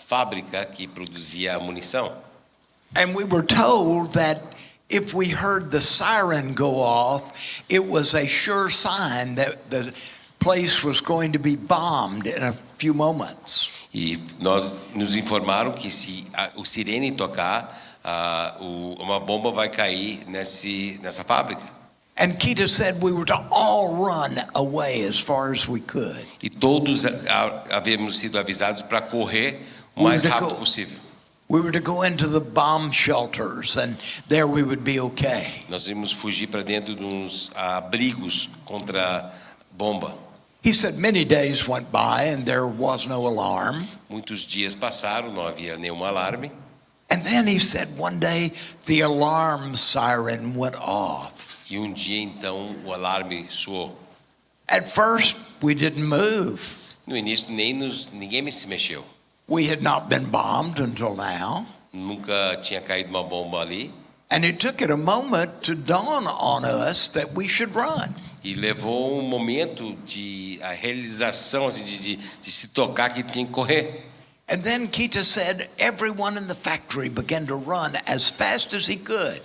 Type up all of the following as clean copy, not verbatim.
fábrica que produzia munição. And we were told that if we heard the siren go off, it was a sure sign that the place was going to be bombed in a few moments. E nos informaram que se o sirene tocar, uma bomba vai cair nessa fábrica. And Kita said we were to all run away as far as we could. E todos havíamos sido avisados para correr o mais rápido possível. We were to go into the bomb shelters and there we would be okay. Nós íamos fugir para dentro de uns abrigos contra bomba. He said many days went by and there was no alarm. Muitos dias passaram, não havia nenhum alarme. And then he said one day the alarm siren went off. E dia então o alarme soou. At first we didn't move. No início ninguém se mexeu. We had not been bombed until now. Nunca tinha caído uma bomba ali. And it took it a moment to dawn on us that we should run. E levou momento a realização assim, de se tocar que tinha que correr. And then Kita said everyone in the factory began to run as fast as he could.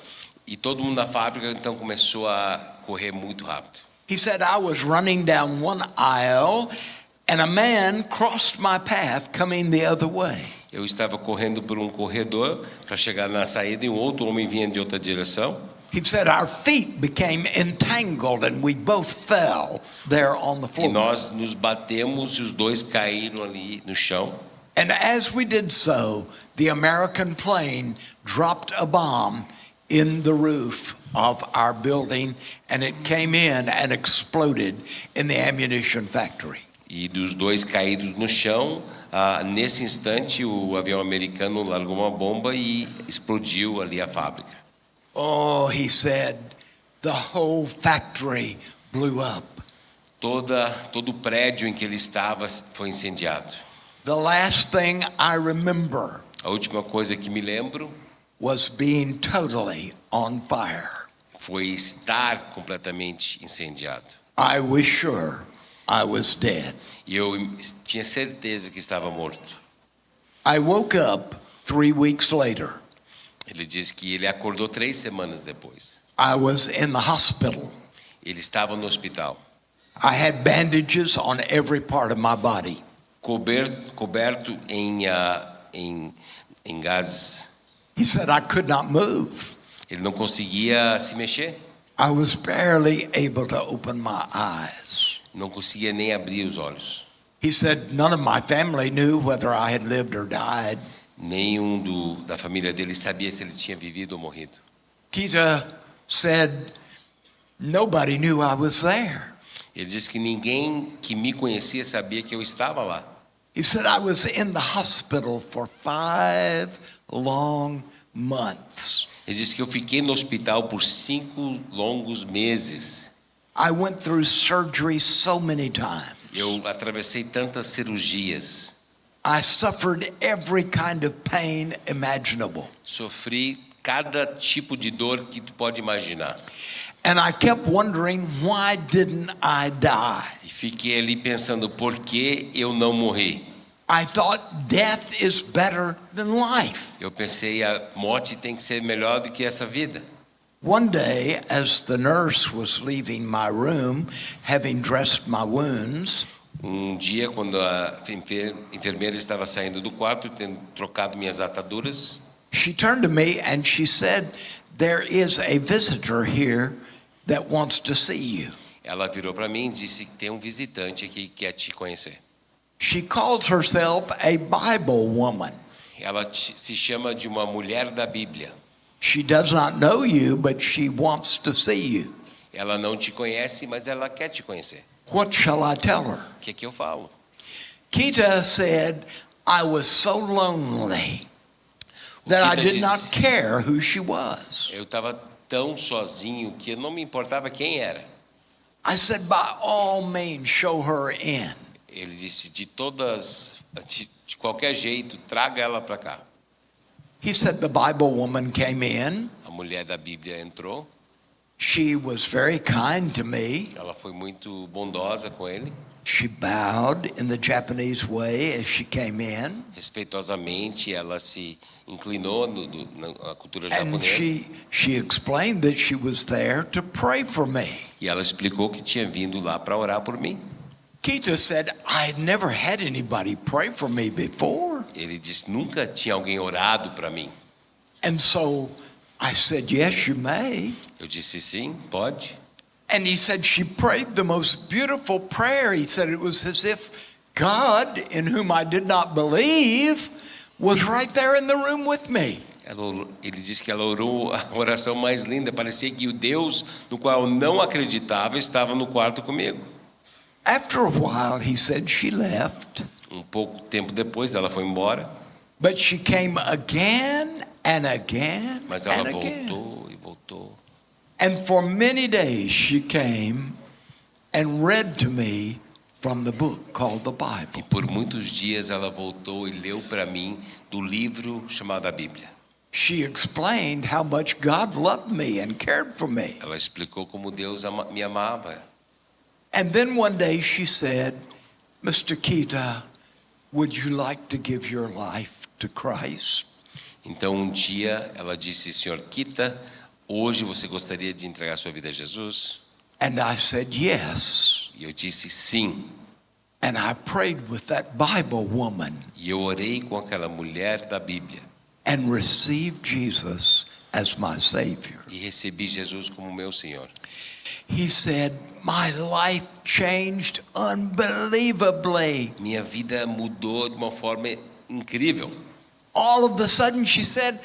E todo mundo na fábrica então começou a correr muito rápido. He said I was running down one aisle and a man crossed my path coming the other way. Eu estava correndo por corredor para chegar na saída e outro homem vinha de outra direção. He said our feet became entangled and we both fell there on the floor. E nós nos batemos e os dois caíram ali no chão. And as we did so, the American plane dropped a bomb in the roof of our building and it came in and exploded in the ammunition factory. E dos dois caídos no chão, nesse instante o avião americano largou uma bomba e explodiu ali a fábrica. Oh, he said, the whole factory blew up. Todo o prédio em que ele estava foi incendiado. The last thing I remember A última coisa que me lembro was being totally on fire. foi estar completamente incendiado. I was sure I was dead. E eu tinha certeza que estava morto. I woke up 3 weeks later. Ele diz que ele acordou 3 semanas depois. I was in the hospital. Ele estava no hospital. I had bandages on every part of my body. Coberto em gases. He said I could not move. Ele não conseguia se mexer. I was barely able to open my eyes. Não conseguia nem abrir os olhos. He said none of my family knew whether I had lived or died. Nenhum da família dele sabia se ele tinha vivido ou morrido. Kita said nobody knew I was there. Ele disse que ninguém que me conhecia sabia que eu estava lá. He said I was in the hospital for 5 long months. Ele disse que eu fiquei no hospital por 5 longos meses. I went through surgery so many times. Eu atravessei tantas cirurgias. I suffered every kind of pain imaginable. Sofri cada tipo de dor que tu pode imaginar. And I kept wondering why didn't I die? E fiquei ali pensando por que eu não morri. I thought death is better than life. Eu pensei a morte tem que ser melhor do que essa vida. One day, as the nurse was leaving my room, having dressed my wounds, Dia, quando a enfermeira estava saindo do quarto, tendo trocado minhas ataduras, she turned to me and she said, "There is a visitor here that wants to see you." ela virou para mim e disse que tem visitante aqui que quer te conhecer. She calls herself a Bible woman. Ela se chama de uma mulher da Bíblia. She does not know you, but she wants to see you. Ela não te conhece, mas ela quer te conhecer. What shall I tell her? O que eu falo? Kita said, I was so lonely that I did not care who she was. Eu estava tão sozinho que eu não me importava quem era. I said, by all means, show her in. Ele disse de qualquer jeito, traga ela para cá. He said the Bible woman came in. A mulher da Bíblia entrou. She was very kind to me. Ela foi muito bondosa com ele. She bowed in the Japanese way as she came in. Respeitosamente, ela se inclinou na cultura And japonesa. she explained that she was there to pray for me. E ela explicou que tinha vindo lá para orar por mim. Kita said, I had never had anybody pray for me before. Ele disse, nunca tinha alguém orado para mim. And so I said, yes, you may. Eu disse, sim, pode. And he said, she prayed the most beautiful prayer. He said it was as if God, in whom I did not believe, was right there in the room with me. Ele disse que ela orou a oração mais linda. Parecia que o Deus no qual eu não acreditava estava no quarto comigo. After a while, he said she left, Pouco tempo depois, ela foi embora. but she came again and again Mas ela and again. voltou e voltou. And for many days she came and read to me from the book called the E Bible. por muitos dias ela voltou e leu para mim do livro chamado a Bíblia. She explained how much God loved me and cared for me. Ela explicou como Deus me amava. And then one day she said, Mr. Kita, would you like to give your life to Christ? Então dia ela disse, Senhor Kita, hoje você gostaria de entregar sua vida a Jesus? And I said, yes. E eu disse sim. And I prayed with that Bible woman E eu orei com aquela mulher da Bíblia. and received Jesus as my Savior. E recebi Jesus como meu Senhor. He said, my life changed unbelievably. Minha vida mudou de uma forma incrível. All of a sudden, he said,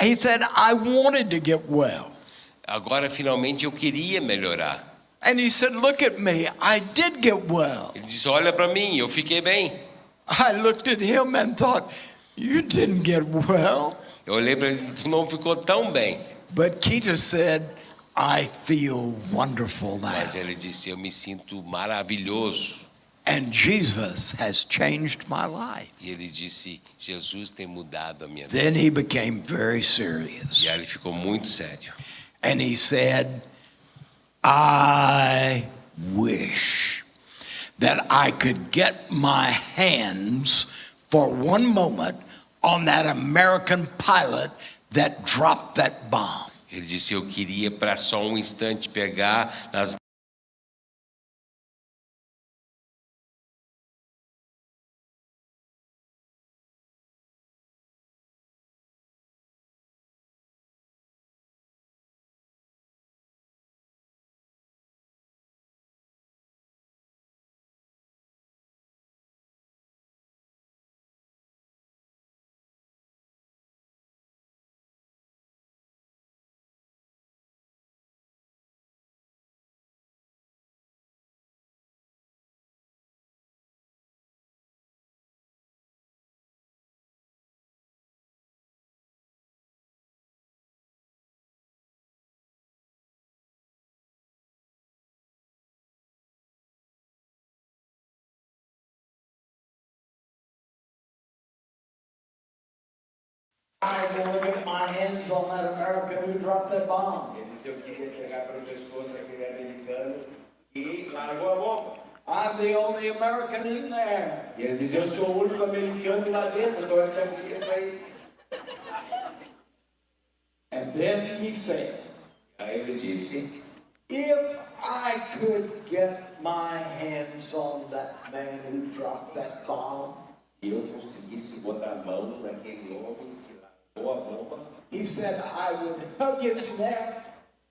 I wanted to get well. Agora finalmente eu queria melhorar. And he said, look at me, I did get well. Ele disse, olha para mim, eu fiquei bem. I looked at him and thought, you didn't get well. Eu olhei para ele, tu não ficou tão bem. But Kita said, I feel wonderful now. Mas ele disse, eu me sinto maravilhoso. And Jesus has changed my life. E ele disse, Jesus tem mudado a minha vida. Then he became very E serious. aí ele ficou muito sério. And he said, I wish that I could get my hands for one moment on that American pilot that dropped that bomb. Ele disse, eu queria para só um instante pegar nas I want to get my hands on that American who dropped that bomb. Ele disse, eu queria pegar pelo pescoço aquele americano e largou a bomba. I'm the only American in there. E ele disse, eu sou o único americano lá dentro, então eu já queria sair. And then he said, Aí ele disse, if I could get my hands on that man who dropped that bomb, se eu conseguisse botar a mão naquele homem que largou a bomba, he said, I would hug his neck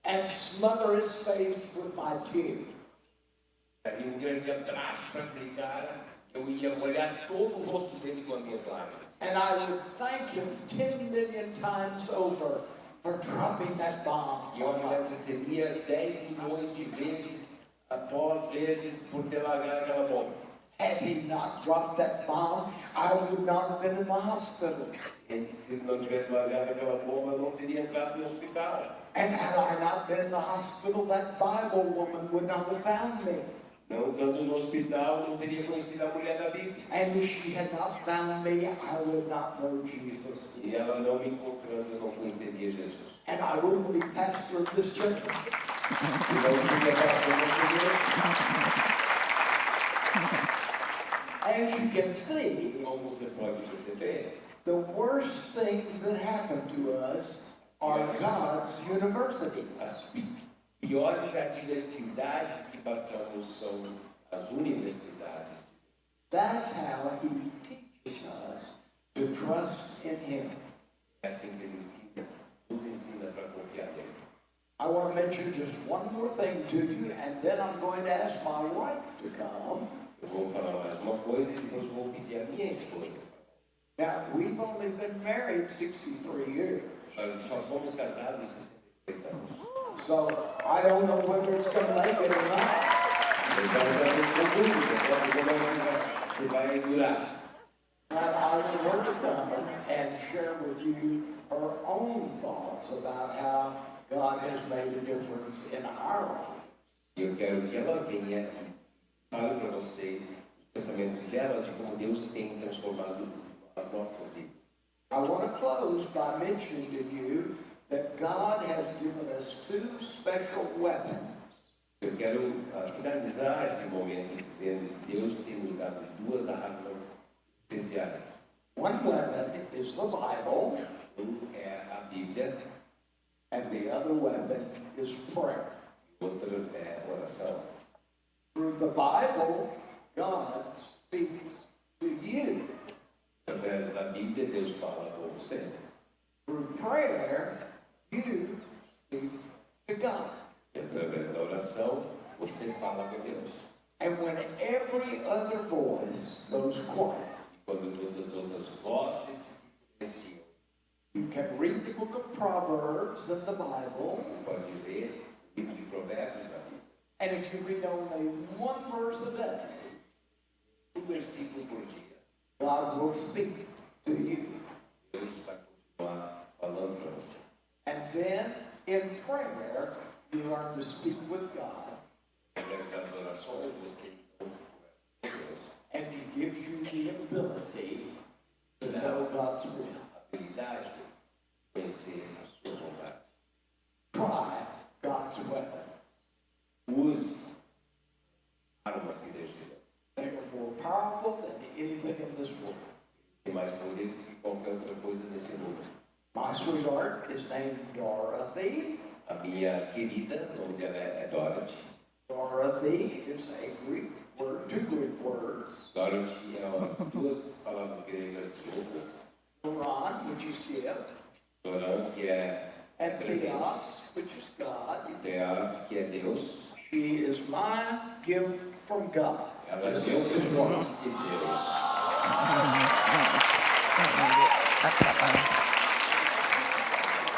and smother his face with my tears. daria grande abraço para aquele cara, eu ia molhar todo o rosto dele com as minhas lágrimas. And I would thank him 10 million times over for dropping that bomb. E eu me agradeceria 10 milhões de vezes após vezes por ter largado aquela bomba. Had he not dropped that bomb, I would not have been in the hospital. Se não tivesse largado aquela bomba, eu não teria entrado no hospital. And had I not been in the hospital, that Bible woman would not have found me. Não estando no hospital, não teria conhecido a mulher da Bíblia. And if she had not found me, I would not know Jesus. E ela não me encontrando, eu não conheceria Jesus. And I wouldn't be pastor of this church. E não seria pastor dessa igreja. as you can see, Como você pode perceber, the worst things that happen to us are God's universities. as piores adversidades que passamos são as universidades. That's how He teaches us to trust in Him. É assim que Ele nos ensina para confiar nele. I want to mention just one more thing to you, and then I'm going to ask my wife to come. Eu vou falar mais uma coisa e depois vou pedir a minha esposa. Now, we've only been married 63 years, Nós só fomos casados 63 anos. so I don't know whether it's going to make it or not. Então, já pensou dúvida, como você vai durar. And I want her to come and share with you her own thoughts about how God has made a difference in our life. Eu quero que ela venha e fale para você os pensamentos dela de como Deus tem transformado as nossas vidas. I want to close by mentioning to you that God has given us two special weapons. Eu quero finalizar esse momento dizendo que Deus tem nos dado duas armas especiais. One weapon is the Bible, É a Bíblia, and the other weapon is prayer. outra é a oração. Through the Bible, God speaks to you. Através da Bíblia, Deus fala com você. Through prayer, you speak to God. E através da oração, você fala com Deus. And when every other voice goes quiet, Quando todas as outras vozes se silenciam, you can read the book of Proverbs in the Bible, você pode ler o livro de Provérbios da Bíblia. and if you read only one verse a day, Versículo por dia. God will speak to you. Deus vai continuar falando para você. And then in prayer, you learn to speak with God, Através das orações, você então conversa com Deus. and He gives you the ability to know God's will. A habilidade de conhecer a sua vontade. Try God's weapons. Use armas que Deus te deu. They are more powerful than anything in this world. Tem mais poder do que qualquer outra coisa nesse mundo. My sweetheart is named Dorothy. A minha querida, o nome dela é Dorothy. Dorothy is a Greek word, two Greek words. Dorothy é duas palavras gregas juntas. Doron, which is gift, Doran, que é and presente. Theos, which is God. E Theos, que é Deus. She is my gift from God. Ela é meu presente de Deus.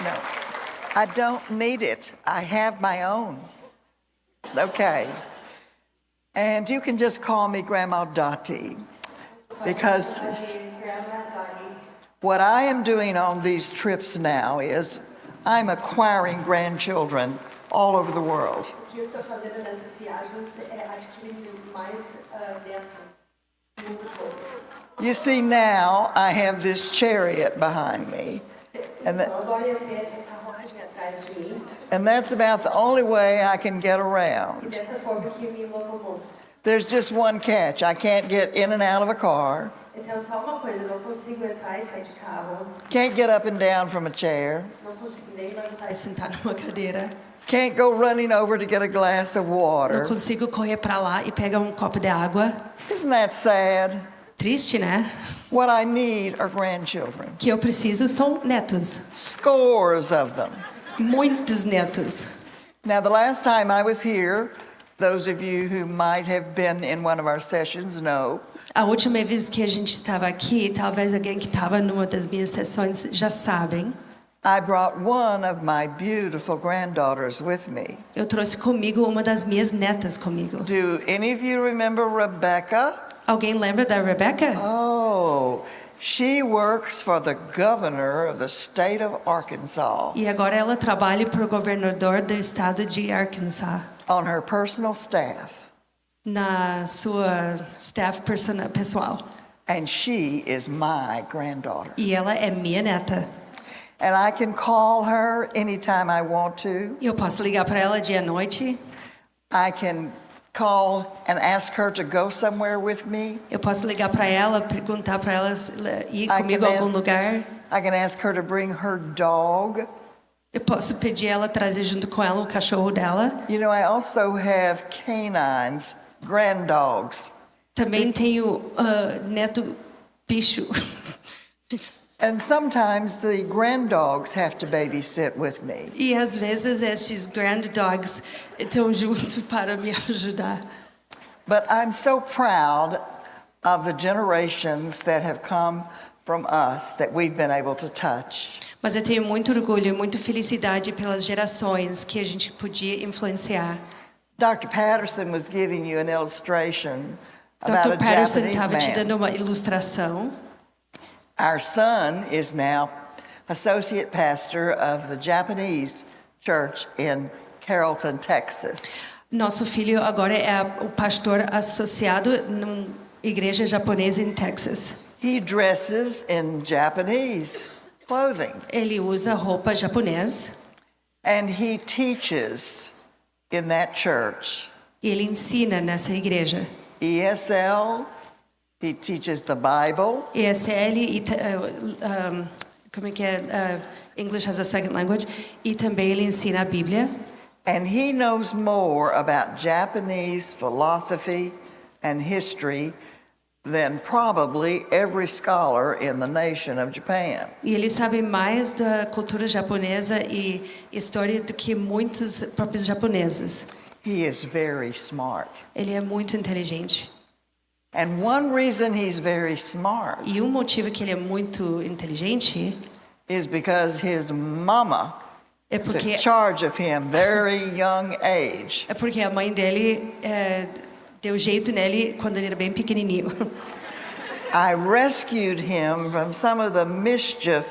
No, I don't need it. I have my own. Okay. And you can just call me Grandma Dottie, because what I am doing on these trips now is I'm acquiring grandchildren all over the world. O que eu estou fazendo nessas viagens é adquirindo mais netos no mundo todo. You see, now I have this chariot behind me, And Então agora eu tenho essa carruagem atrás de mim and that's about the only way I can get e around. dessa forma que eu me locomovo. There's just one catch. I can't get in and out of a car, Então só uma coisa, eu não consigo entrar e sair de carro, can't get up and down from a chair, não consigo nem levantar e sentar numa cadeira, can't go running over to get a glass of não water. consigo correr para lá e pegar um copo de água. Isn't that sad? Triste, né? What I need are grandchildren, Que eu preciso são netos, scores of them. muitos netos. Now, the last time I was here, those of you who might have been in one of our sessions know, A última vez que a gente estava aqui, talvez alguém que estava numa das minhas sessões já sabem, I brought one of my beautiful granddaughters with me. eu trouxe comigo uma das minhas netas comigo. Do any of you remember Rebecca? Alguém lembra da Rebecca? Oh, she works for the governor of the state of Arkansas E agora ela trabalha para o governador do estado de Arkansas, on her personal staff, na sua staff pessoal. and she is my granddaughter. E ela é minha neta. And I can call her anytime I want to. Eu posso ligar para ela dia e noite. I can call and ask her to go somewhere with me? Eu posso ligar para ela, perguntar para ela ir I comigo a can algum ask- lugar. I can ask her to bring her dog. Eu posso pedir ela trazer junto com ela o cachorro dela. You know, I also have canines, grand dogs. Também tenho neto bicho. And sometimes the grand dogs have to babysit with me. E às vezes esses grand dogs estão junto para me ajudar. But I'm so proud of the generations that have come from us that we've been able to touch. Mas eu tenho muito orgulho e muita felicidade pelas gerações que a gente podia influenciar. Dr. Patterson was giving you an illustration about Dr. a Patterson Japanese estava te man. dando uma ilustração. Our son is now associate pastor of the Japanese church in Carrollton, Texas. Nosso filho agora é o pastor associado numa igreja japonesa em Texas. He dresses in Japanese clothing Ele usa roupa japonesa and he teaches in that church. e ele ensina nessa igreja. ESL, he teaches the Bible. ESL e como é que é? English as a second language. E também ele ensina a Bíblia. And he knows more about Japanese philosophy and history than probably every scholar in the nation of Japan. E ele sabe mais da cultura japonesa e história do que muitos próprios japoneses. He is very smart. Ele é muito inteligente. And one reason he's very smart E um motivo que ele é muito inteligente is because his mama é took porque charge of him very young age. a mãe dele deu jeito nele quando ele era bem pequenininho. I rescued him from some of the mischief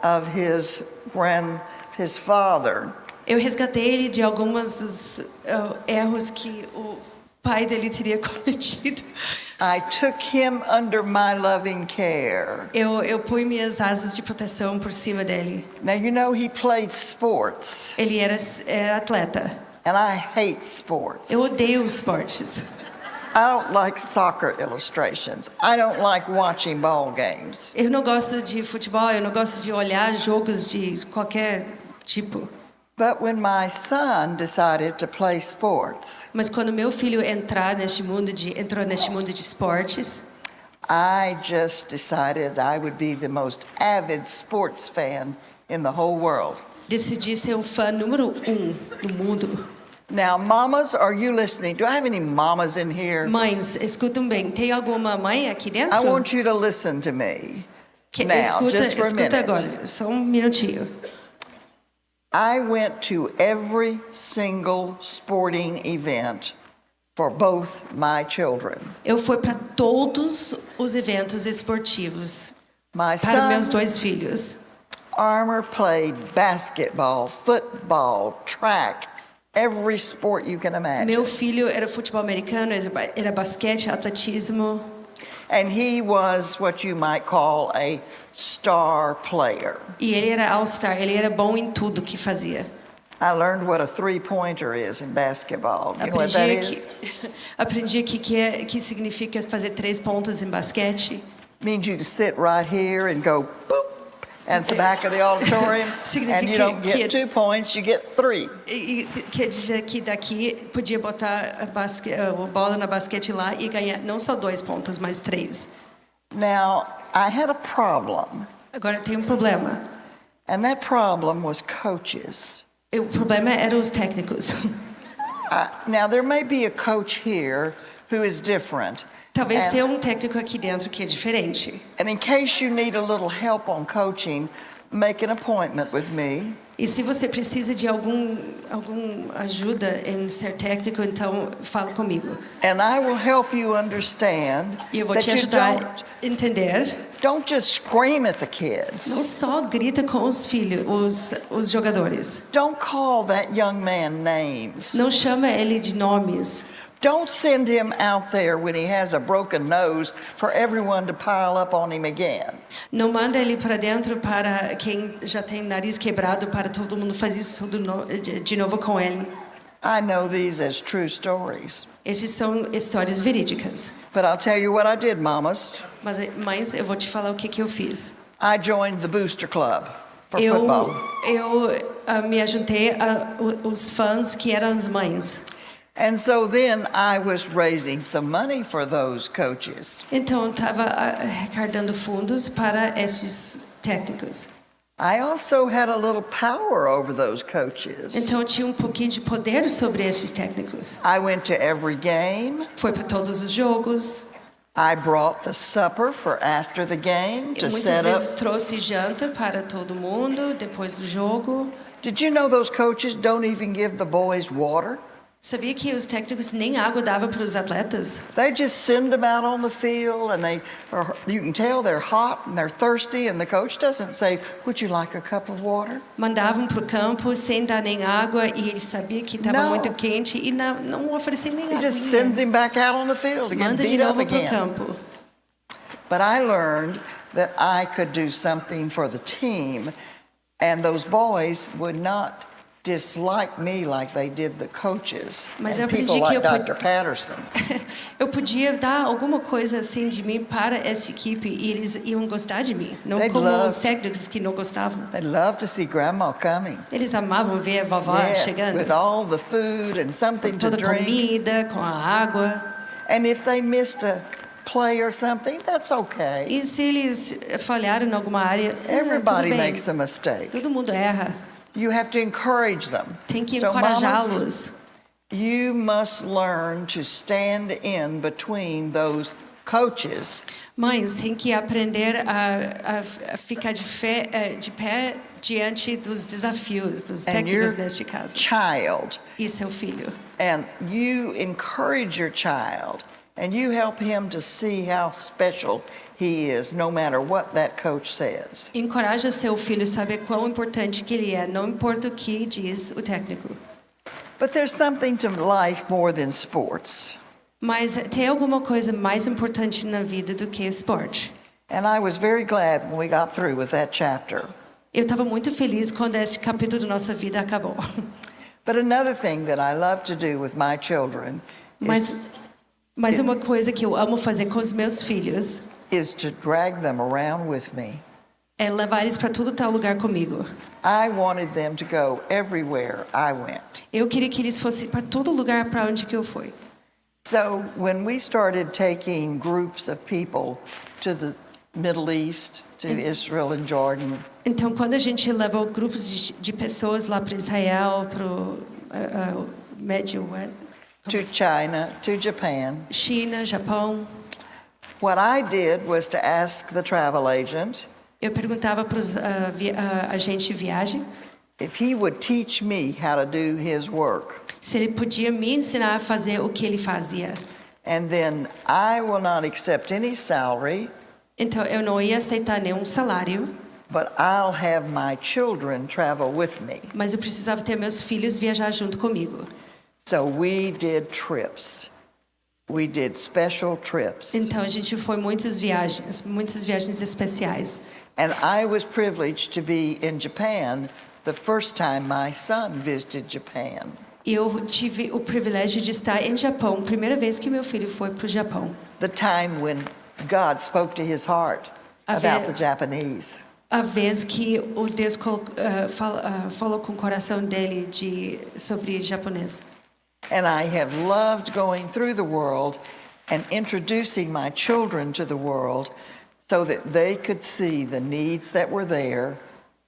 of his father. Eu resgatei ele de alguns dos erros que o pai dele teria cometido. I took him under my loving care. Eu pus minhas asas de proteção por cima dele. Now, you know, he played sports, Ele era atleta. and I hate sports. Eu odeio esportes. I don't like soccer illustrations. I don't like watching ball games. Eu não gosto de futebol, eu não gosto de olhar jogos de qualquer tipo. But when my son decided to play sports, Mas quando meu filho entrou neste mundo de esportes, I just decided I would be the most avid sports fan in the whole world. decidi ser um fã número 1 no mundo. Now, mamas, are you listening? Do I have any mamas in here? Mães, escutam bem. Tem alguma mãe aqui dentro? I want you to listen to me. Que Now, just for a escuta minute. agora, só um minutinho. I went to every single sporting event for both my children. Eu fui para todos os eventos esportivos My para meus son, dois filhos. Armor, played basketball, football, track, every sport you can imagine. Meu filho era futebol americano, era basquete, atletismo. And he was what you might call a star player. E ele era all-star, ele era bom em tudo que fazia. I learned what a three-pointer is in basketball. You know what that is? Aprendi que significa fazer 3 pontos em basquete. Means you sit right here and go boop at the back of the auditorium, and you don't get 2 points, you get 3. E quer dizer que daqui podia botar a bola na basquete lá e ganhar não só 2 pontos, mas 3. Now, I had a problem, Agora tem um problema. and that problem was coaches. O problema eram os técnicos. Now, there may be a coach here who is different. Talvez And- tenha um técnico aqui dentro que é diferente. And in case you need a little help on coaching, make an appointment with me. E se você precisa de algum ajuda em ser técnico, então fala comigo. And I will help you understand E eu vou that te you ajudar a entender. don't just scream at the kids. Não só grita com os filhos, os jogadores. Don't call that young man names. Não chama ele de nomes. Don't send him out there when he has a broken nose for everyone to pile up on him again. Não manda ele para dentro para quem já tem nariz quebrado para todo mundo fazer isso de novo com ele. I know these as true stories. Esses são histórias verídicas. But I'll tell you what I did, mamas. Mas, mães, eu vou te falar o que eu fiz. I joined the Booster Club for Eu football. me ajuntei os fãs que eram as mães. And so then I was raising some money for those coaches. Então, eu estava arrecadando fundos para esses técnicos. I also had a little power over those coaches. Então, eu tinha um pouquinho de poder sobre esses técnicos. I went to every game. Foi para todos os jogos. I brought the supper for after the game to Eu muitas set vezes up. trouxe janta para todo mundo depois do jogo. Did you know those coaches don't even give the boys water? Sabia que os técnicos nem água davam para os atletas? They just send them out on the field, and you can tell they're hot and they're thirsty, and the coach doesn't say, "Would you like a cup of water?" Mandavam para o campo sem dar nem água e ele sabia que estava Não. muito quente e não oferecia nem He água. just sends them back out on the field to get Manda de beat up novo para o again. campo. But I learned that I could do something for the team, and those boys would not dislike me like they did the coaches Mas and eu people aprendi que like eu Dr. Patterson. Eu podia dar alguma coisa assim de mim para essa equipe e eles iam gostar de mim, não They'd como love- os técnicos que não gostavam. They love to see Grandma coming. Eles amavam ver a vovó Yes, chegando, with all the food and something to toda a drink. comida, com a água. And if they missed a play or something, that's okay. E se eles falharam em alguma área, tudo Everybody bem. makes a mistake. Todo mundo erra. You have to encourage them. Tem que So, mamas, encorajá-los. you must learn to stand in between those coaches Mães, tem que aprender a ficar de pé diante dos desafios, dos and your técnicos neste caso, child, e seu filho. and you encourage your child, and you help him to see how special he is, no matter what that coach says. Encoraja seu filho a saber quão importante que ele é, não importa o que diz o técnico. But there's something to life more than sports. Mas tem alguma coisa mais importante na vida do que esporte. And I was very glad when we got through with that chapter. Eu estava muito feliz quando este capítulo da nossa vida acabou. But another thing that I love to do with my children Mas uma coisa que eu amo fazer com os meus filhos is to drag them around with me. é levar eles para todo tal lugar comigo. I wanted them to go everywhere I went. Eu queria que eles fossem para todo lugar para onde que eu fui. So when we started taking groups of people to the Middle East, to Israel and Jordan, Então, quando a gente levou grupos de pessoas lá para Israel, para o Médio to China, to Japan, China, Japão, what I did was to ask the travel agent eu perguntava para os agentes de viagem if he would teach me how to do his work. se ele podia me ensinar a fazer o que ele fazia. And then I will not accept any salary, Então, eu não ia aceitar nenhum salário, but I'll have my children travel with me. mas eu precisava ter meus filhos viajar junto comigo. So we did trips. We did special trips. Então, a gente foi muitas viagens especiais. And I was privileged to be in Japan the first time my son visited Japan. E eu tive o privilégio de estar em Japão, primeira vez que meu filho foi para o Japão. The time when God spoke to his heart about the Japanese. A vez que o Deus falou com o coração dele sobre japonês. And I have loved going through the world and introducing my children to the world so that they could see the needs that were there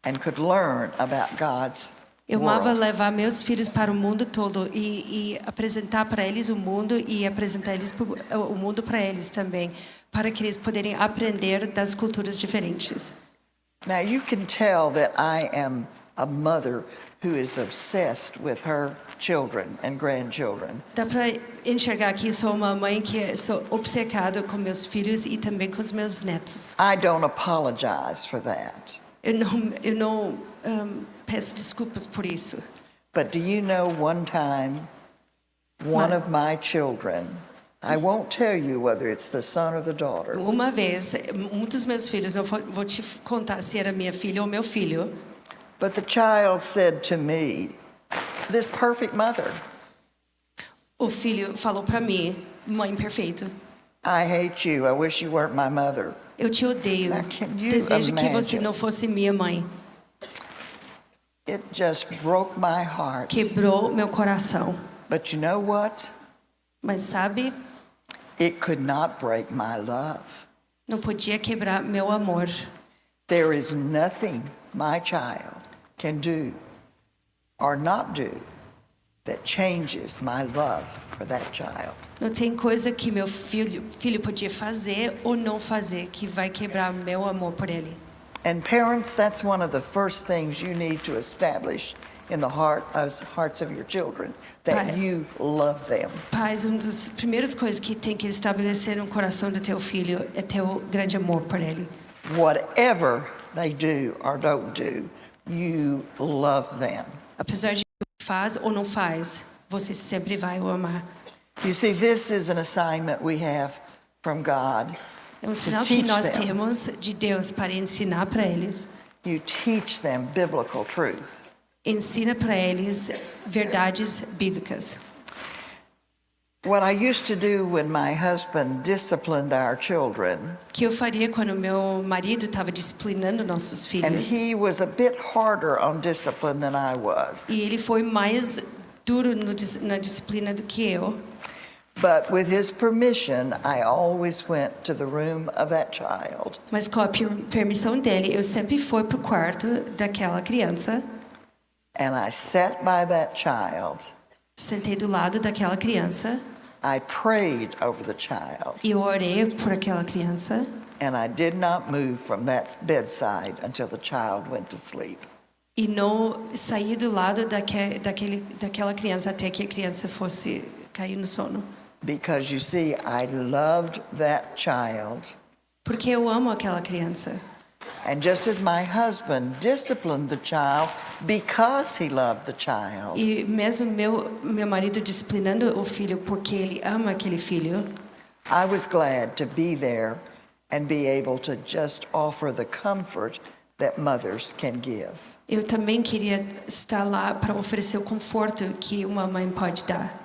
and could learn about God's Eu amava world. levar meus filhos para o mundo todo e apresentar para eles o mundo e apresentar o mundo para eles também, para que eles poderem aprender das culturas diferentes. Now you can tell that I am a mother who is obsessed with her children and grandchildren. Dá para enxergar que sou uma mãe que sou obcecada com meus filhos e também com os meus netos. I don't apologize for that. Eu não peço desculpas por isso. But do you know one time one of my children, I won't tell you whether it's the son or the daughter, Uma vez, um dos meus filhos, não vou te contar se era minha filha ou meu filho, but the child said to me, this perfect mother, O filho falou para mim, mãe perfeita, I hate you. I wish you weren't my mother. eu te odeio. Now, can you Desejo que você imagine? não fosse minha mãe. It just broke my heart. Quebrou meu coração. But you know what? Mas sabe, It could not break my love. não podia quebrar meu amor. There is nothing my child can do or not do that changes my love for that child. Não tem coisa que meu filho podia fazer ou não fazer que vai quebrar meu amor por ele. And parents, that's one of the first things you need to establish in the hearts of your children, that Pai. you love them. Pais, uma das primeiras coisas que tem que estabelecer no coração do teu filho é ter o grande amor por ele. Whatever they do or don't do, you love them. Apesar de faz ou não faz, você sempre vai o amar. You see, this is an assignment we have from God. É um sinal To que teach nós them. temos de Deus para ensinar para eles. You teach them biblical truth. Ensina para eles verdades bíblicas. What I used to do when my husband disciplined our children, O que eu faria quando meu marido estava disciplinando nossos and filhos? he was a bit harder on discipline than I was, E ele foi mais duro na disciplina do que eu. but with his permission, I always went to the room of that child, Mas com a permissão dele, eu sempre fui para o quarto daquela criança, and I sat by that child. sentei do lado daquela criança I prayed over the child, e eu orei por aquela criança. and I did not move from that bedside until the child went to sleep. E não saí do lado daquela criança até que a criança fosse cair no sono. Because you see, I loved that child. Porque eu amo aquela criança. And just as my husband disciplined the child because he loved the child, E mesmo meu marido disciplinando o filho porque ele ama aquele filho, I was glad to be there and be able to just offer the comfort that mothers can give. eu também queria estar lá para oferecer o conforto que uma mãe pode dar.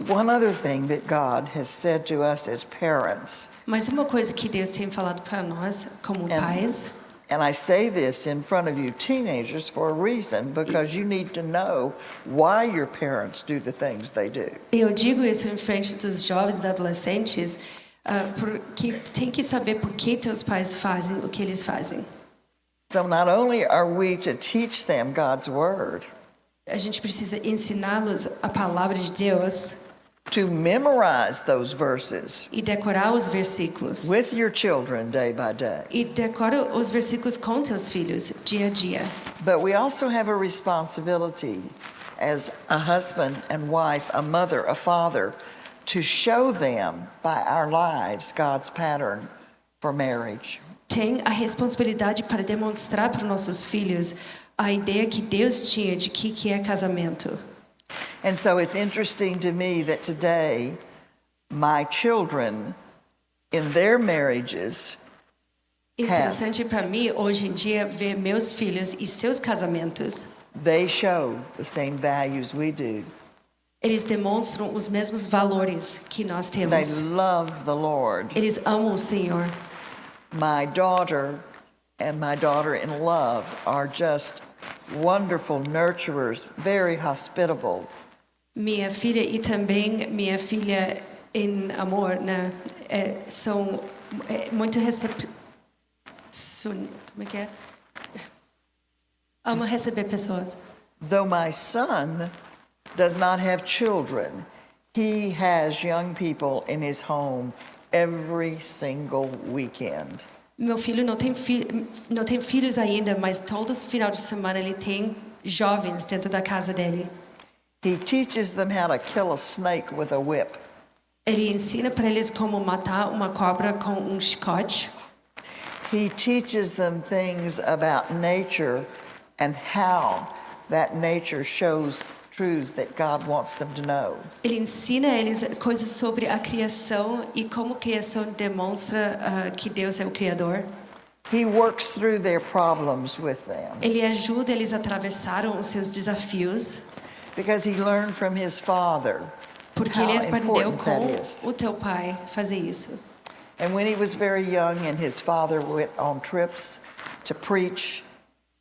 One other thing that God has said to us as parents, Mas uma coisa que Deus tem falado para nós como pais, and I say this in front of you teenagers for a reason, because you need to know why your parents do the things they do. eu digo isso em frente dos jovens e adolescentes, porque tem que saber por que teus pais fazem o que eles fazem. So not only are we to teach them God's word, A gente precisa ensiná-los a palavra de Deus to memorize those verses e decorar os versículos. with your children day by day. E decora os versículos com teus filhos, dia a dia. But we also have a responsibility as a husband and wife, a mother, a father, to show them by our lives God's pattern for marriage. Tem a responsabilidade para demonstrar para os nossos filhos a ideia que Deus tinha de que é casamento. And so it's interesting to me that today my children in their marriages Interessante para mim hoje em dia ver meus filhos e seus casamentos. they show the same values we do. Eles demonstram os mesmos valores que nós They temos. love the Lord. Eles amam o Senhor. My daughter and my daughter-in-law are just wonderful nurturers, very hospitable. Minha filha e também minha filha em amor, né, são muito como é que é? Ama receber pessoas. Though my son does not have children, he has young people in his home every single weekend. Meu filho não tem filhos ainda, mas todos os finais de semana ele tem jovens dentro da casa dele. He teaches them how to kill a snake with a whip. Ele ensina para eles como matar uma cobra com chicote. He teaches them things about nature and how that nature shows truths that God wants them to know. Ele ensina a eles coisas sobre a criação e como a criação demonstra que Deus é o Criador. He works through their problems with them. Ele ajuda eles a atravessar os seus desafios. because he learned from his father Porque how ele aprendeu important that com is. o teu pai fazer isso. And when he was very young and his father went on trips to preach,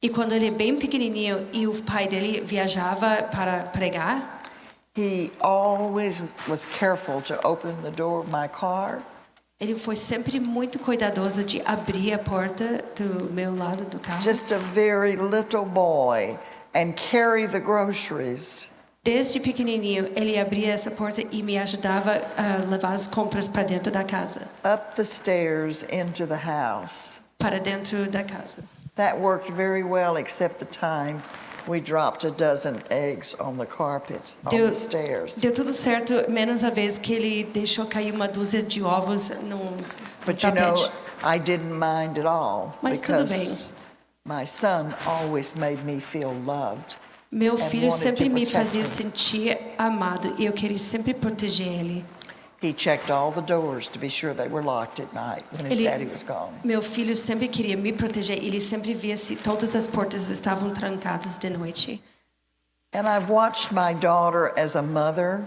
E quando ele é bem pequenininho e o pai dele viajava para pregar, he always was careful to open the door of my car ele foi sempre muito cuidadoso de abrir a porta do meu lado do carro. just a very little boy and carry the groceries. Desde pequenininho, ele abria essa porta e me ajudava a levar as compras para dentro da casa, Up the stairs into the house. para dentro da casa. That worked very well, except the time we dropped a dozen eggs on the carpet on Deu, the stairs. deu tudo certo, menos a vez que ele deixou cair uma dúzia de ovos no But you know, tapete. I didn't mind at all Mas tudo because bem. my son always made me feel loved. Meu filho wanted sempre to me protect fazia him. sentir amado e eu queria sempre proteger ele. He checked all the doors to be sure they were locked at night when his daddy was gone. Meu filho sempre queria me proteger. Ele sempre via se todas as portas estavam trancadas de noite. And I've watched my daughter as a mother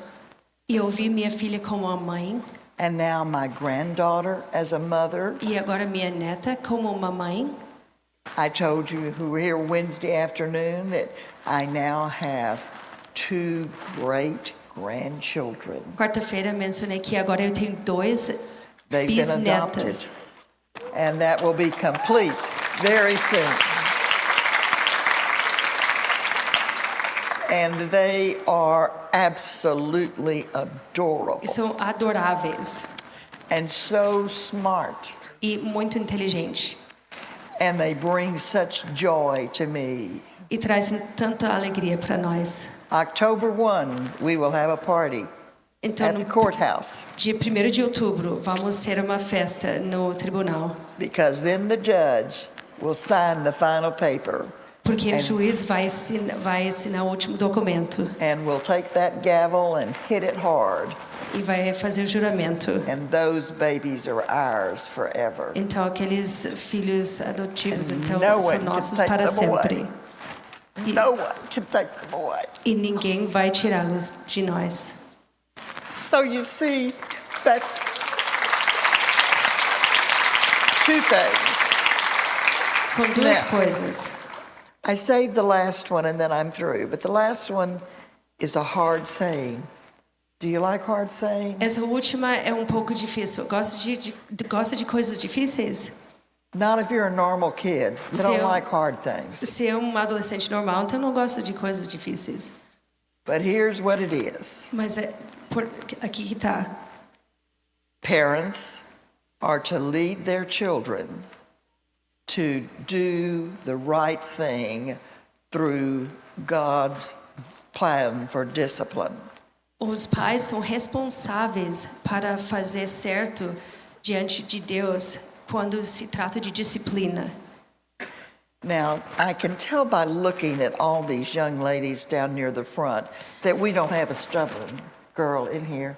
E eu vi minha filha como uma mãe and now my granddaughter as a mother. e agora minha neta como uma mãe. I told you who were here Wednesday afternoon that I now have 2 great grandchildren. Quarta-feira mencionei que agora eu tenho 2 They've been adopted. bisnetas. And that will be complete very soon. And they are absolutely adorable E são adoráveis and so smart. e muito inteligentes. And they bring such joy to me. E trazem tanta alegria para nós. October 1, we will have a party Então, at the courthouse dia 1º de outubro, vamos ter uma festa no tribunal. because then the judge will sign the final paper Porque o juiz vai assinar o último documento and will take that gavel and hit it hard. e vai fazer o juramento. And those babies are ours forever. Então, aqueles filhos adotivos, então, no one são can nossos take para them away. sempre. No one can take them away. E ninguém vai tirá-los de nós. So you see, that's 2 things. São duas Now- coisas. I saved the last one and then I'm through. But the last one is a hard saying. Do you like hard sayings? Essa última é um pouco difícil. Gosta de coisas difíceis? Not if you're a normal kid. You Se don't eu- like hard things. Se é um adolescente normal, então não gosta de coisas difíceis. But here's what it is. Mas aqui que tá. Parents are to lead their children to do the right thing through God's plan for discipline. Os pais são responsáveis para fazer certo diante de Deus quando se trata de disciplina. Now, I can tell by looking at all these young ladies down near the front that we don't have a stubborn girl in here.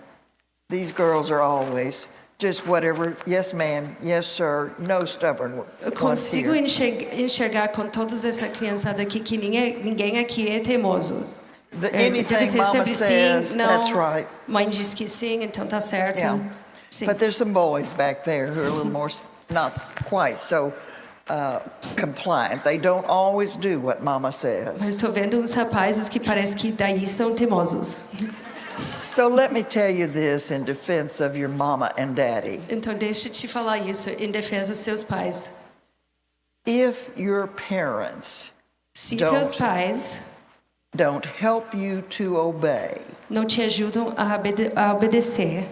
These girls are always just whatever, yes ma'am, yes sir, no stubborn Eu ones consigo here. enxergar com todas essa criançada aqui que ninguém aqui é teimoso. Anything Deve ser mama sempre says, sim, não. that's right. Mãe diz que sim, então tá certo. Yeah. Sim. But there's some boys back there who are a little more, not quite so compliant. They don't always do what mama says. Mas estou vendo uns rapazes que parece que daí são teimosos. So let me tell you this in defense of your mama and daddy. Então deixa eu te falar isso em defesa dos seus pais. If your parents Se Don't. teus pais don't help you to obey, não te ajudam a obedecer,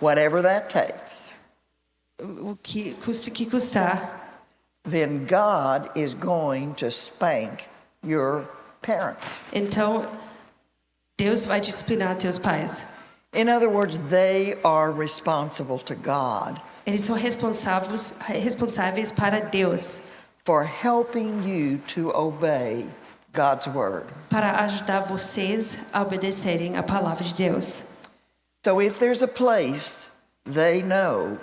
whatever that takes, o que custa que custar, then God is going to spank your parents. então Deus vai disciplinar teus pais. In other words, they are responsible to God Eles são responsáveis para Deus, for helping you to obey God's word. para ajudar vocês a obedecerem a palavra de Deus. So if there's a place they know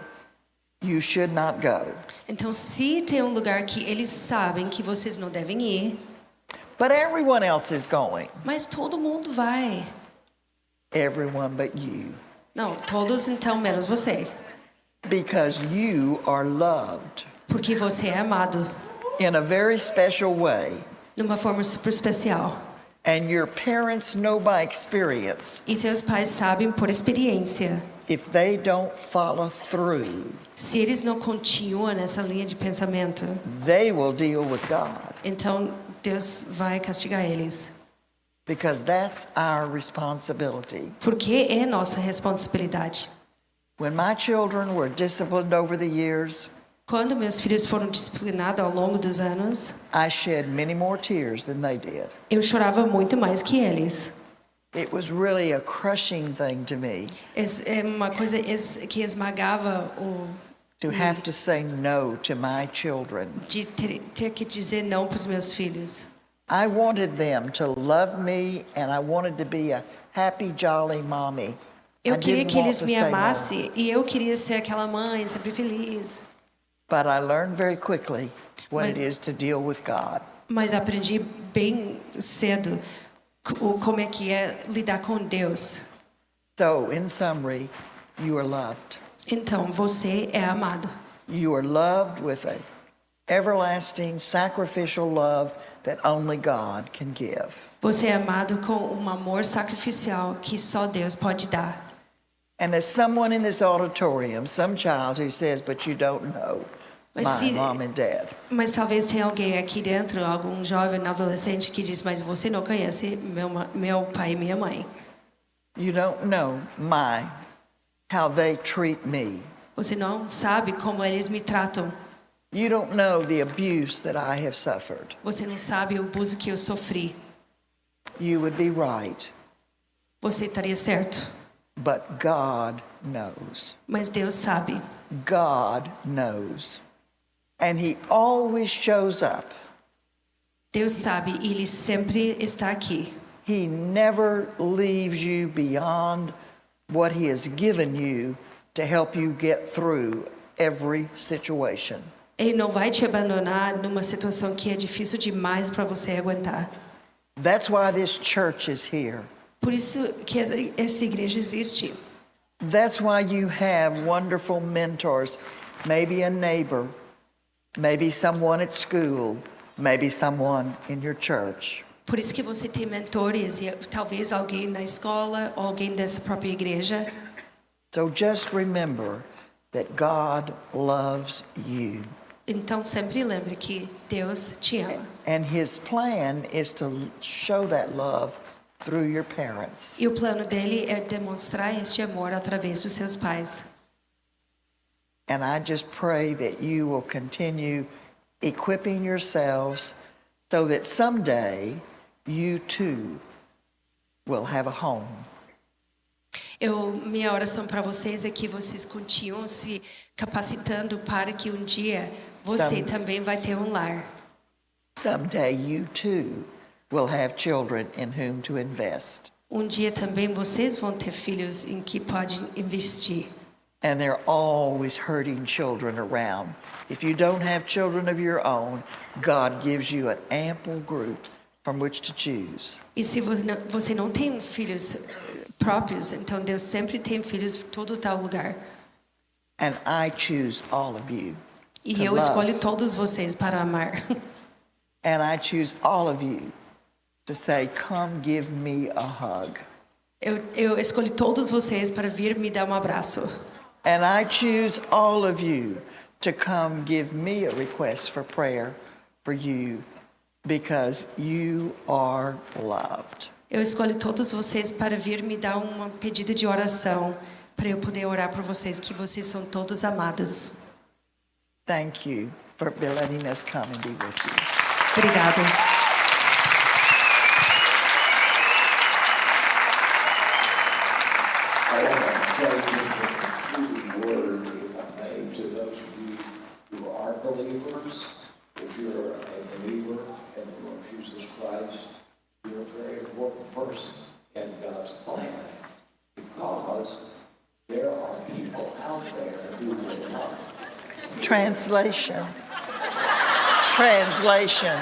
you should not go, Então, se tem um lugar que eles sabem que vocês não devem ir, But everyone else is going. Mas todo mundo vai. Everyone but you. Não, todos então, menos você. Because you are loved Porque você é amado in a very special way. numa forma super especial. And your parents know by experience, E teus pais sabem por experiência. if they don't follow through, Se eles não continuam nessa linha de pensamento, they will deal with God. então Deus vai castigar eles. Because that's our responsibility. Porque é nossa responsabilidade. When my children were disciplined over the years, Quando meus filhos foram disciplinados ao longo dos anos, I shed many more tears than they did. eu chorava muito mais que eles. It was really a crushing thing to me É uma coisa que esmagava to have to say no to my children. de ter que dizer não para os meus filhos. I wanted them to love me and I wanted to be a happy, jolly mommy. Eu I queria didn't que want eles to me say no. amassem e eu queria ser aquela mãe sempre feliz. But I learned very quickly what Mas- it is to deal with God. Mas aprendi bem cedo como é que é lidar com Deus. So, in summary, you are loved. Então, você é amado. You are loved with a everlasting, sacrificial love that only God can give. Você é amado com um amor sacrificial que só Deus pode dar. And there's someone in this auditorium, some child who says, but you don't know Mas my se- mom and dad. Mas talvez tenha alguém aqui dentro, algum jovem, adolescente que diz, mas você não conhece meu pai e minha mãe. You don't know how they treat me. Você não sabe como eles me tratam. You don't know the abuse that I have suffered. Você não sabe o abuso que eu sofri. You would be right, Você estaria certo. but God knows. Mas Deus sabe. God knows. And He always shows up. Deus sabe e Ele sempre está aqui. He never leaves you beyond what He has given you to help you get through every situation. Ele não vai te abandonar numa situação que é difícil demais para você aguentar. That's why this church is here. Por isso que essa igreja existe. That's why you have wonderful mentors, maybe a neighbor, maybe someone at school, maybe someone in your church. Por isso que você tem mentores e talvez alguém na escola ou alguém dessa própria igreja. So just remember that God loves you. Então sempre lembre que Deus te ama. And His plan is to show that love through your parents. E o plano dele é demonstrar este amor através dos seus pais. And I just pray that you will continue equipping yourselves so that someday you too will have a home. Minha oração para vocês é que vocês continuem se capacitando para que um dia você também vai ter um lar. Someday you too will have children in whom to invest. Um dia também vocês vão ter filhos em que podem investir. And there are always hurting children around. If you don't have children of your own, God gives you an ample group from which to choose. E se você não tem filhos próprios, então Deus sempre tem filhos em todo tal lugar. And I choose all of you. E to eu love. escolho todos vocês para amar. And I choose all of you to say, come give me a hug. Eu escolho todos vocês para vir me dar um abraço. And I choose all of you to come give me a request for prayer for you because you are loved. Eu escolho todos vocês para vir me dar uma pedida de oração para eu poder orar por vocês, que vocês são todos amados. Thank you for letting us come and be with you. Obrigada. I want to say just a concluding word, if I may, to those of you who are believers. If you're a believer in the Lord Jesus Christ, you're a very important person in God's plan, because there are people out there who will not. Translation. Translation.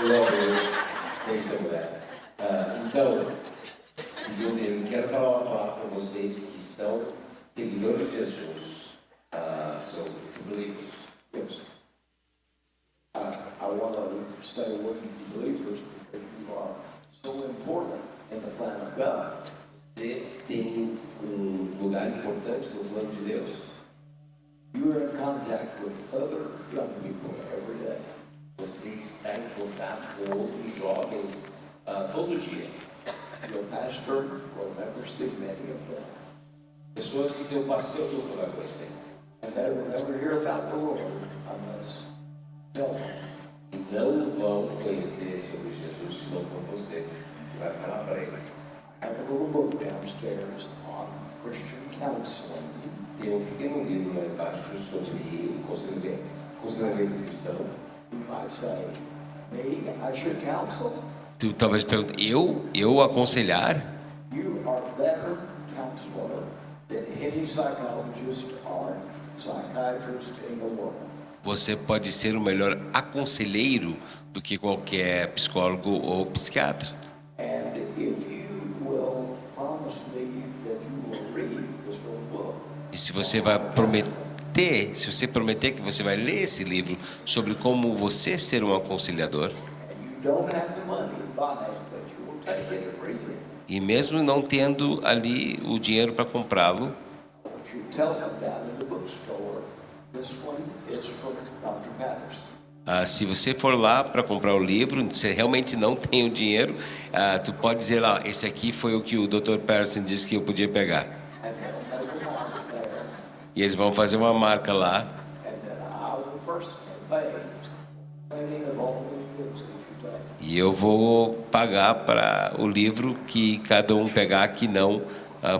Glória a Deus, sem segurar. Então, segundo eu quero falar uma palavra para vocês que estão seguidores de Jesus, sobre believers. Yes. I want to stay with you believers because you are so important in the plan of God. Você tem lugar importante no plano de Deus. You are in contact with other young people every day. Você está em contato com outros jovens todo dia. Your pastor will never see many of them. Pessoas que teu pastor nunca vai conhecer. And they will never hear about the Lord unless tell them. E não vão conhecer sobre Jesus se não for você que vai falar para eles. I have a little book downstairs on Christian counseling. Tem um pequeno livro lá embaixo sobre conselhamento cristão. You might say, me, I should counsel. Tu talvez pergunte, eu aconselhar? You are better counselor than any psychologist or psychiatrist in the world. Você pode ser o melhor aconselheiro do que qualquer psicólogo ou psiquiatra. And if you will promise me that you will read this little book, E se você prometer que você vai ler esse livro sobre como você ser um aconselhador, and you don't have the money to buy it, but you will take it and read it, e mesmo não tendo ali o dinheiro para comprá-lo, but you tell them down in the bookstore, this one is for Dr. Patterson. se você for lá para comprar o livro, você realmente não tem o dinheiro, tu pode dizer lá, esse aqui foi o que o Dr. Patterson disse que eu podia pegar. And they'll make a mark there, E eles vão fazer uma marca lá, and then I will personally pay any of all those books that you take. e eu vou pagar para o livro que cada um pegar que não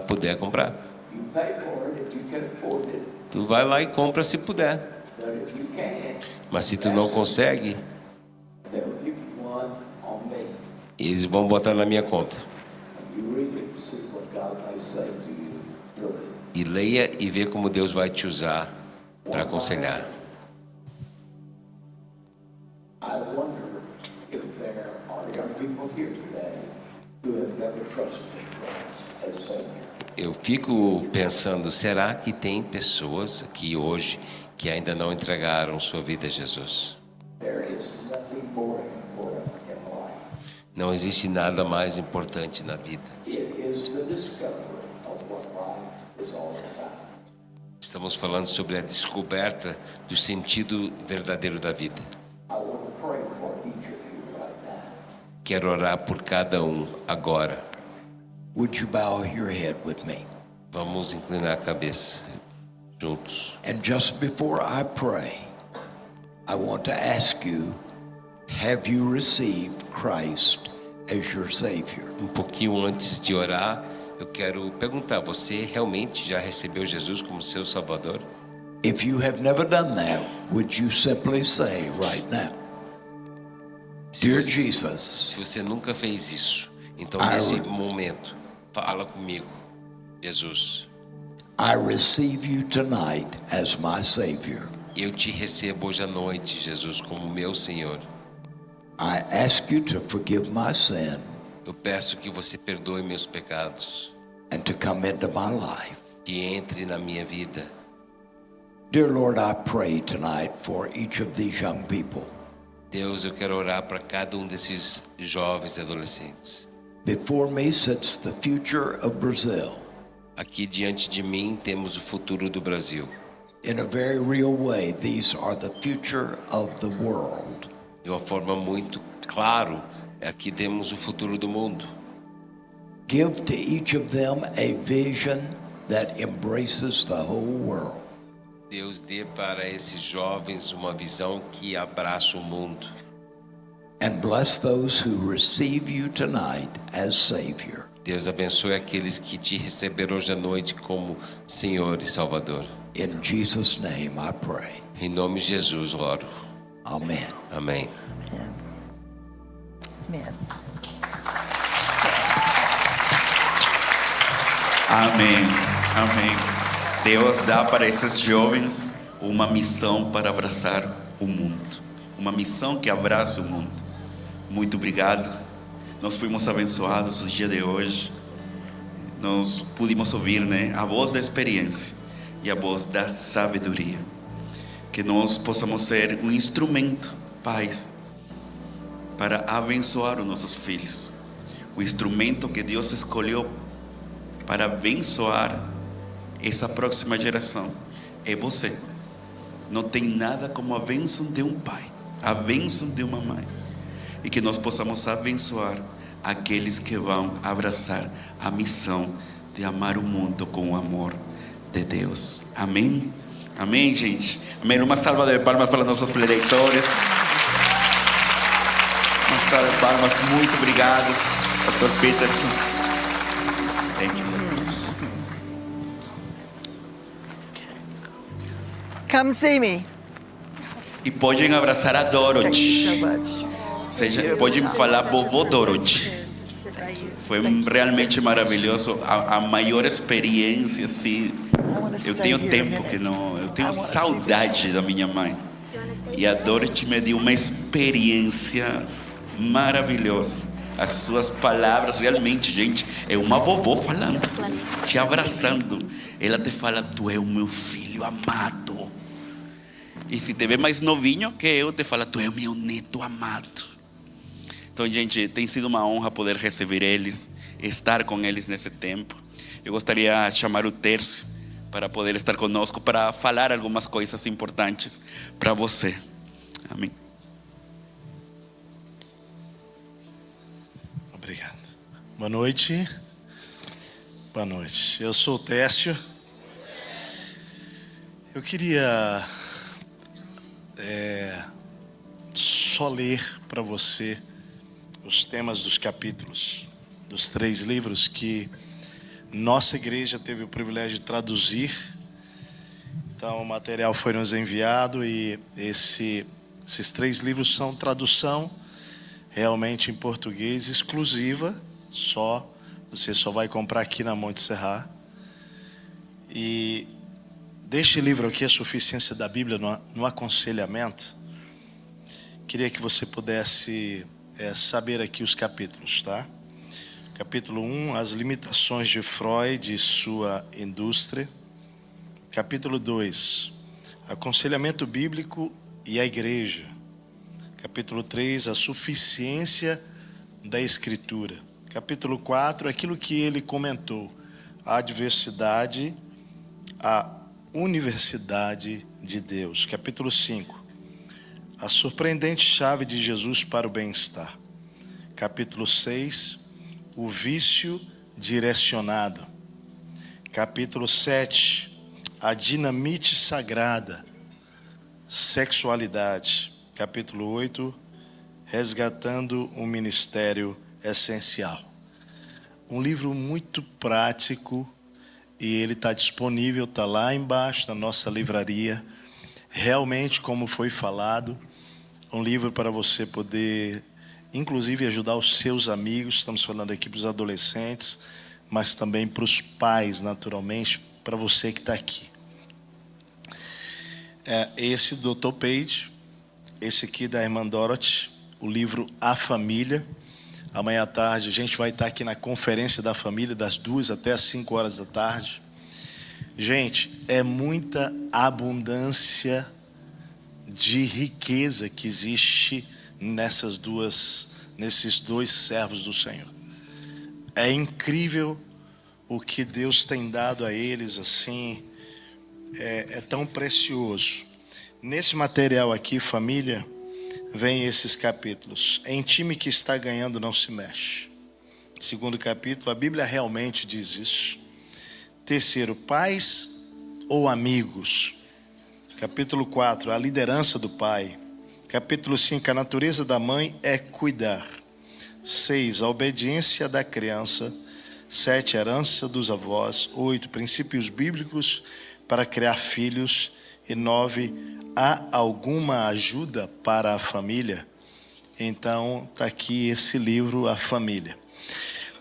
puder comprar. You pay for it if you can afford it, Tu vai lá e compra se puder. but if you can't, Mas se tu não consegue, they'll give you one on me. eles vão botar na minha conta. And you read it to see what God may say to you through it. E leia e vê como Deus vai te usar para aconselhar. I wonder if there are young people here today who have never trusted Christ as Savior. Eu fico pensando, será que tem pessoas aqui hoje que ainda não entregaram sua vida a Jesus? There is nothing more important in life. Não existe nada mais importante na vida. It is the discovery of what life is all about. Estamos falando sobre a descoberta do sentido verdadeiro da vida. I want to pray for each of you right now. Quero orar por cada um agora. Would you bow your head with me? Vamos inclinar a cabeça juntos. And just before I pray, I want to ask you, have you received Christ as your Savior? Um pouquinho antes de orar, eu quero perguntar, você realmente já recebeu Jesus como seu Salvador? If you have never done that, would you simply say right now, Dear Jesus, Se você nunca fez isso, então nesse momento, fala comigo. Jesus, I receive you tonight as my Savior. eu te recebo hoje à noite, Jesus, como meu Senhor. I ask you to forgive my sin Eu peço que você perdoe meus pecados, and to come into my life. que entre na minha vida. Dear Lord, I pray tonight for each of these young people. Deus, eu quero orar para cada um desses jovens e adolescentes. Before me sits the future of Brazil. Aqui diante de mim temos o futuro do Brasil. In a very real way, these are the future of the world. De uma forma muito clara, aqui temos o futuro do mundo. Give to each of them a vision that embraces the whole world. Deus dê para esses jovens uma visão que abraça o mundo. And bless those who receive you tonight as Savior. Deus abençoe aqueles que te receberam hoje à noite como Senhor e Salvador. In Jesus' name I pray. Em nome de Jesus oro. Amen. Amém. Amen. Amém, amém. Deus dá para esses jovens uma missão para abraçar o mundo. Uma missão que abraça o mundo. muito obrigado. Nós fomos abençoados no dia de hoje. Nós pudimos ouvir, né, a voz da experiência e a voz da sabedoria. Que nós possamos ser um instrumento, pais, para abençoar os nossos filhos. O instrumento que Deus escolheu para abençoar essa próxima geração é você. Não tem nada como a bênção de um pai, a bênção de uma mãe. E que nós possamos abençoar aqueles que vão abraçar a missão de amar o mundo com o amor de Deus. Amém? Amém, gente? Amém. Uma salva de palmas para nossos preleitores. Uma salva de palmas. Muito obrigado, Dr. Peterson. Thank you. Come see me. E podem abraçar a Thank you so Dorothy. much. Seja, podem falar vovô Dorothy. Foi realmente maravilhoso. A maior experiência, assim. Eu tenho tempo que não. Eu tenho saudade da minha mãe. E a Dorothy me deu uma experiência maravilhosa. As suas palavras, realmente, gente, é uma vovó falando, te abraçando. Ela te fala: tu é o meu filho amado. E se te vê mais novinho que eu, te fala: tu é o meu neto amado. Então, gente, tem sido uma honra poder receber eles, estar com eles nesse tempo. Eu gostaria de chamar o Tércio para poder estar conosco, para falar algumas coisas importantes para você. Amém. Obrigado. Boa noite. Boa noite. Eu sou o Tércio. Eu queria só ler para você os temas dos capítulos dos 3 livros que nossa igreja teve o privilégio de traduzir. Então o material foi nos enviado e esses 3 livros são tradução realmente em português exclusiva, você só vai comprar aqui na Monte Serra. E deste livro aqui, A Suficiência da Bíblia no Aconselhamento, queria que você pudesse saber aqui os capítulos, tá? Capítulo 1, as limitações de Freud e sua indústria. Capítulo 2, aconselhamento bíblico e a igreja. Capítulo 3, a suficiência da Escritura. Capítulo 4, aquilo que ele comentou, a adversidade, a universidade de Deus. Capítulo 5, a surpreendente chave de Jesus para o bem-estar. Capítulo 6, o vício direcionado. Capítulo 7, a dinamite sagrada, sexualidade. Capítulo 8, resgatando um ministério essencial. Um livro muito prático e ele está disponível, está lá embaixo na nossa livraria. Realmente, como foi falado, um livro para você poder, inclusive, ajudar os seus amigos. Estamos falando aqui para os adolescentes, mas também para os pais, naturalmente, para você que está aqui. Esse do Dr. Page, esse aqui da irmã Dorothy, o livro A Família. Amanhã à tarde a gente vai estar aqui na Conferência da Família, das 2 até as 5 horas da tarde. Gente, é muita abundância de riqueza que existe nesses 2 servos do Senhor. É incrível o que Deus tem dado a eles, assim, é tão precioso. Nesse material aqui, família, vem esses capítulos. Em time que está ganhando não se mexe. Segundo capítulo, a Bíblia realmente diz isso. Terceiro, pais ou amigos. Capítulo 4, a liderança do pai. Capítulo 5, a natureza da mãe é cuidar. 6, a obediência da criança. 7, a herança dos avós. 8, princípios bíblicos para criar filhos. E 9, há alguma ajuda para a família? Então, está aqui esse livro, A Família.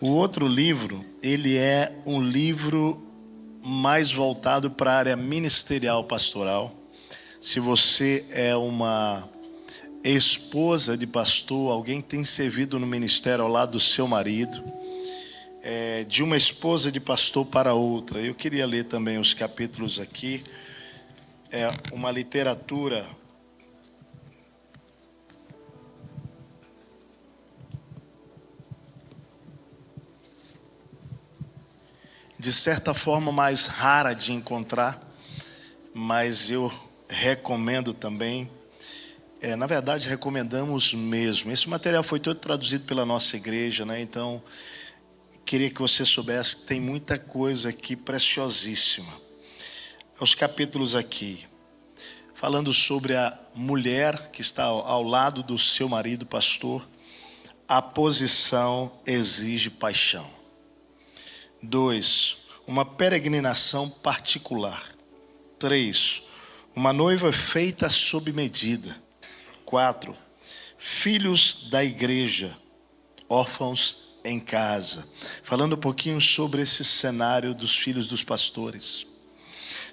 O outro livro, ele é um livro mais voltado para a área ministerial pastoral. Se você é uma esposa de pastor, alguém que tem servido no ministério ao lado do seu marido, de uma esposa de pastor para outra. Eu queria ler também os capítulos aqui. É uma literatura de certa forma mais rara de encontrar, mas eu recomendo também. Na verdade, recomendamos mesmo. Esse material foi todo traduzido pela nossa igreja, né? Então, queria que você soubesse que tem muita coisa aqui preciosíssima. Os capítulos aqui, falando sobre a mulher que está ao lado do seu marido, pastor. A posição exige paixão. 2, uma peregrinação particular. 3, uma noiva feita sob medida. 4, filhos da igreja, órfãos em casa. Falando um pouquinho sobre esse cenário dos filhos dos pastores.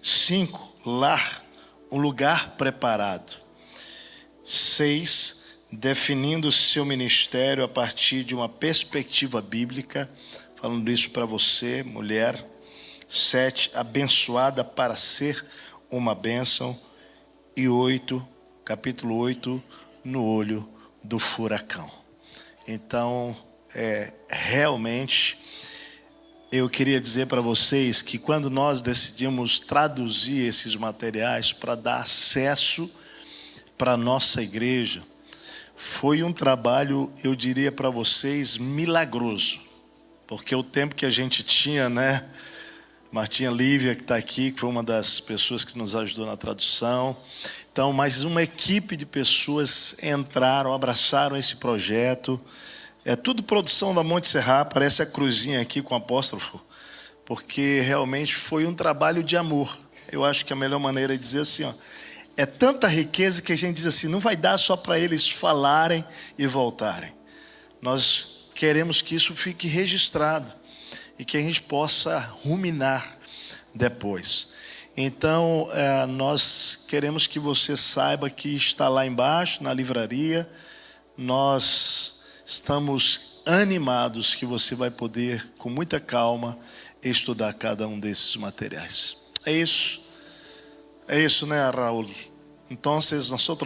5, lar, um lugar preparado. 6, definindo seu ministério a partir de uma perspectiva bíblica, falando isso para você, mulher. 7, abençoada para ser uma bênção. E 8, capítulo 8, no olho do furacão. Então, realmente, eu queria dizer para vocês que quando nós decidimos traduzir esses materiais para dar acesso para a nossa igreja, foi um trabalho, eu diria para vocês, milagroso. Porque o tempo que a gente tinha, né? Martinha Lívia, que está aqui, que foi uma das pessoas que nos ajudou na tradução. Então, mais uma equipe de pessoas entraram, abraçaram esse projeto. É tudo produção da Monte Serra, parece a cruzinha aqui com apóstrofo, porque realmente foi um trabalho de amor. Eu acho que a melhor maneira é dizer assim, ó, é tanta riqueza que a gente diz assim, não vai dar só para eles falarem e voltarem. Nós queremos que isso fique registrado e que a gente possa ruminar depois. Então, nós queremos que você saiba que está lá embaixo, na livraria. Nós estamos animados que você vai poder, com muita calma, estudar cada um desses materiais. É isso, né, Raul? Então, nós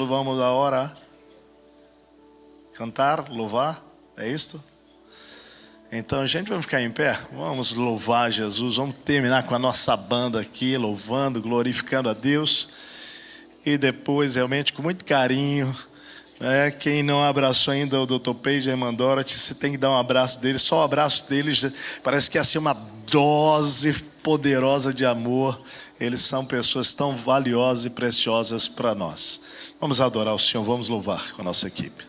vamos agora cantar, louvar, é isto? Então, a gente vai ficar em pé, vamos louvar Jesus, vamos terminar com a nossa banda aqui, louvando, glorificando a Deus, e depois, realmente, com muito carinho, né, quem não abraçou ainda o Dr. Page e a irmã Dorothy, você tem que dar um abraço deles, só o abraço deles, parece que é assim uma dose poderosa de amor, eles são pessoas tão valiosas e preciosas para nós. Vamos adorar o Senhor, vamos louvar com a nossa equipe.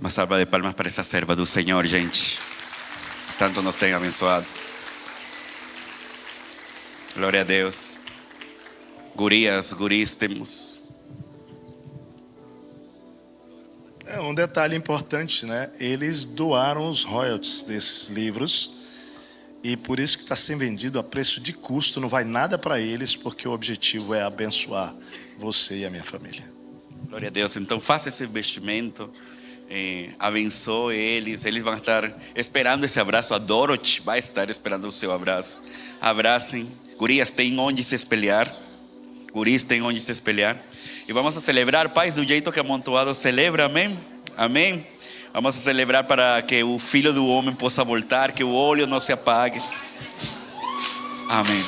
Uma salva de palmas para essa serva do Senhor, gente. Tanto nos tem abençoado. Glória a Deus. Guris temos. Um detalhe importante, né? Eles doaram os royalties desses livros e por isso que está sendo vendido a preço de custo. Não vai nada para eles, porque o objetivo é abençoar você e a minha família. Glória a Deus. Então faça esse investimento. Abençoe eles vão estar esperando esse abraço. A Dorothy vai estar esperando o seu abraço. Abracem, gurias tem onde se espelhar, guris tem onde se espelhar, e vamos a celebrar, pais, do jeito que Amontoado celebra, amém? Amém? Vamos a celebrar para que o Filho do Homem possa voltar, que o óleo não se apague, amém.